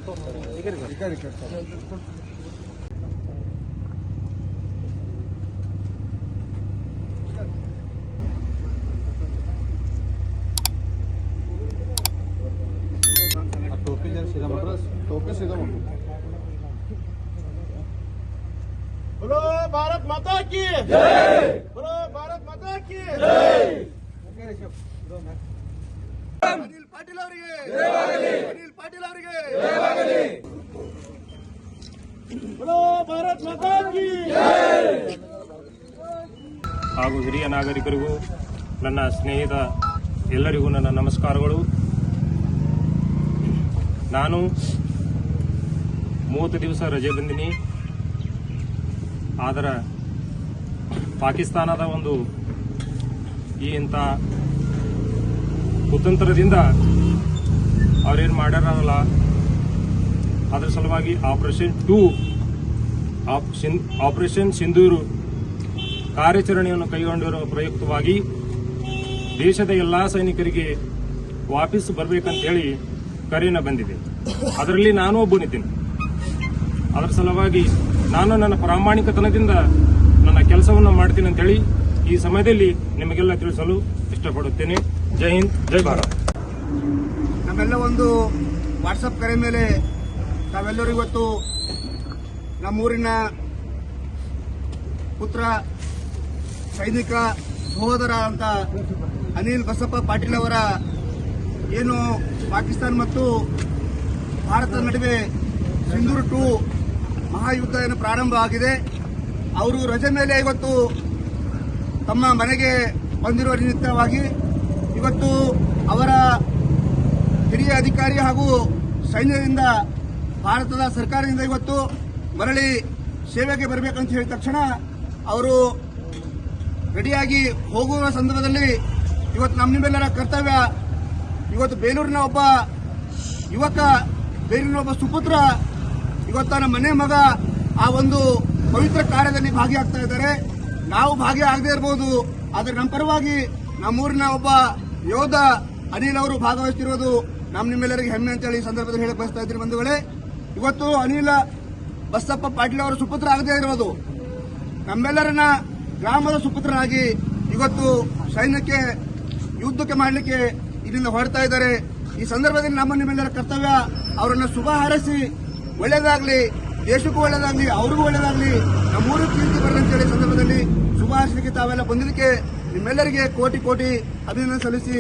टोपी सीधा बोलो भारत माता की जय, बोलो भारत माता की जय। ಅನಿಲ್ ಪಾಟೀಲ್ ಅವರಿಗೆ ಅನಿಲ್ ಪಾಟೀಲ್ ಅವರಿಗೆ बोलो भारत माता की जय। ಹಾಗೂ ಹಿರಿಯ ನಾಗರಿಕರಿಗೂ ನನ್ನ ಸ್ನೇಹಿತ ಎಲ್ಲರಿಗೂ ನನ್ನ ನಮಸ್ಕಾರಗಳು. ನಾನು 30 ದಿವಸ ರಜೆ ಬಂದಿನಿ. ಆದರೆ ಪಾಕಿಸ್ತಾನದ ಒಂದು ಇಂಥ ಕುತಂತ್ರದಿಂದ ಅವ್ರೇನು ಮಾಡ್ಯಾರಲ್ಲ, ಅದರ ಸಲುವಾಗಿ ಆಪರೇಷನ್ ಸಿಂಧೂರು ಕಾರ್ಯಾಚರಣೆಯನ್ನು ಕೈಗೊಂಡಿರುವ ಪ್ರಯುಕ್ತವಾಗಿ ದೇಶದ ಎಲ್ಲಾ ಸೈನಿಕರಿಗೆ ವಾಪಸ್ ಬರಬೇಕಂತ ಹೇಳಿ ಕರೆಯನ್ನು ಬಂದಿದೆ. ಅದರಲ್ಲಿ ನಾನು ಒಬ್ಬನಿದ್ದೀನಿ. ಅದರ ಸಲುವಾಗಿ ನಾನು ನನ್ನ ಪ್ರಾಮಾಣಿಕತನದಿಂದ ನನ್ನ ಕೆಲಸವನ್ನು ಮಾಡ್ತೀನಿ ಅಂತೇಳಿ ಈ ಸಮಯದಲ್ಲಿ ನಿಮಗೆಲ್ಲ ತಿಳಿಸಲು ಇಷ್ಟಪಡುತ್ತೇನೆ. ಜೈ ಹಿಂದ್, ಜೈ ಭಾರತ್. ನಮ್ಮೆಲ್ಲ ಒಂದು ವಾಟ್ಸಪ್ ಕರೆ ಮೇಲೆ ತಾವೆಲ್ಲರೂ ಇವತ್ತು ನಮ್ಮೂರಿನ ಪುತ್ರ ಸೈನಿಕ ಸಹೋದರ ಅಂತ ಅನಿಲ್ ಬಸಪ್ಪ ಪಾಟೀಲ್ ಅವರ ಏನು ಪಾಕಿಸ್ತಾನ ಮತ್ತು ಭಾರತದ ನಡುವೆ ಸಿಂಧೂರು 2 ಮಹಾಯುದ್ಧ ಏನು ಪ್ರಾರಂಭ ಆಗಿದೆ. ಅವರು ರಜೆ ಮೇಲೆ ಇವತ್ತು ತಮ್ಮ ಮನೆಗೆ ಬಂದಿರುವ ನಿಮಿತ್ತವಾಗಿ ಇವತ್ತು ಅವರ ಹಿರಿಯ ಅಧಿಕಾರಿ ಹಾಗೂ ಸೈನ್ಯದಿಂದ ಭಾರತದ ಸರ್ಕಾರದಿಂದ ಇವತ್ತು ಮರಳಿ ಸೇವೆಗೆ ಬರಬೇಕಂತ ಹೇಳಿದ ತಕ್ಷಣ ಅವರು ರೆಡಿಯಾಗಿ ಹೋಗುವ ಸಂದರ್ಭದಲ್ಲಿ ಇವತ್ತು ನಿಮ್ಮೆಲ್ಲರ ಕರ್ತವ್ಯ, ಇವತ್ತು ಬೇಲೂರಿನ ಒಬ್ಬ ಯುವಕ, ಬೇಲೂರಿನ ಒಬ್ಬ ಸುಪುತ್ರ ಇವತ್ತು ನಮ್ಮ ಮನೆ ಮಗ ಆ ಒಂದು ಪವಿತ್ರ ಕಾರ್ಯದಲ್ಲಿ ಭಾಗಿಯಾಗ್ತಾ ಇದ್ದಾರೆ. ನಾವು ಭಾಗಿಯಾಗದೇ ಇರಬಹುದು, ಆದರೆ ನಮ್ಮ ಪರವಾಗಿ ನಮ್ಮೂರಿನ ಒಬ್ಬ ಯೋಧ ಅನಿಲ್ ಅವರು ಭಾಗವಹಿಸುತ್ತಿರುವುದು ನಿಮ್ಮೆಲ್ಲರಿಗೆ ಹೆಮ್ಮೆ ಅಂತೇಳಿ ಈ ಸಂದರ್ಭದಲ್ಲಿ ಹೇಳಕ್ ಬಯಸ್ತಾ ಇದ್ದೀನಿ. ಬಂಧುಗಳೇ, ಇವತ್ತು ಅನಿಲ್ ಬಸಪ್ಪ ಪಾಟೀಲ್ ಅವರ ಸುಪುತ್ರ ಆಗದೇ ಇರೋದು ನಮ್ಮೆಲ್ಲರನ್ನ ಗ್ರಾಮದ ಸುಪುತ್ರನಾಗಿ ಇವತ್ತು ಸೈನ್ಯಕ್ಕೆ ಯುದ್ಧಕ್ಕೆ ಮಾಡಲಿಕ್ಕೆ ಇಲ್ಲಿಂದ ಹೊರಡ್ತಾ ಇದ್ದಾರೆ. ಈ ಸಂದರ್ಭದಲ್ಲಿ ನಿಮ್ಮೆಲ್ಲರ ಕರ್ತವ್ಯ ಅವರನ್ನು ಶುಭ ಹಾರೈಸಿ ಒಳ್ಳೇದಾಗ್ಲಿ, ದೇಶಕ್ಕೂ ಒಳ್ಳೇದಾಗ್ಲಿ, ಅವ್ರಿಗೂ ಒಳ್ಳೇದಾಗ್ಲಿ, ನಮ್ಮೂರು ಕೀರ್ತಿ ಬರಲಿ ಅಂತೇಳಿ ಸಂದರ್ಭದಲ್ಲಿ ಶುಭ ಹಾರೈಸಲಿಕ್ಕೆ ತಾವೆಲ್ಲ ಬಂದಿದ್ದಕ್ಕೆ ನಿಮ್ಮೆಲ್ಲರಿಗೆ ಕೋಟಿ ಕೋಟಿ ಅಭಿನಂದನೆ ಸಲ್ಲಿಸಿ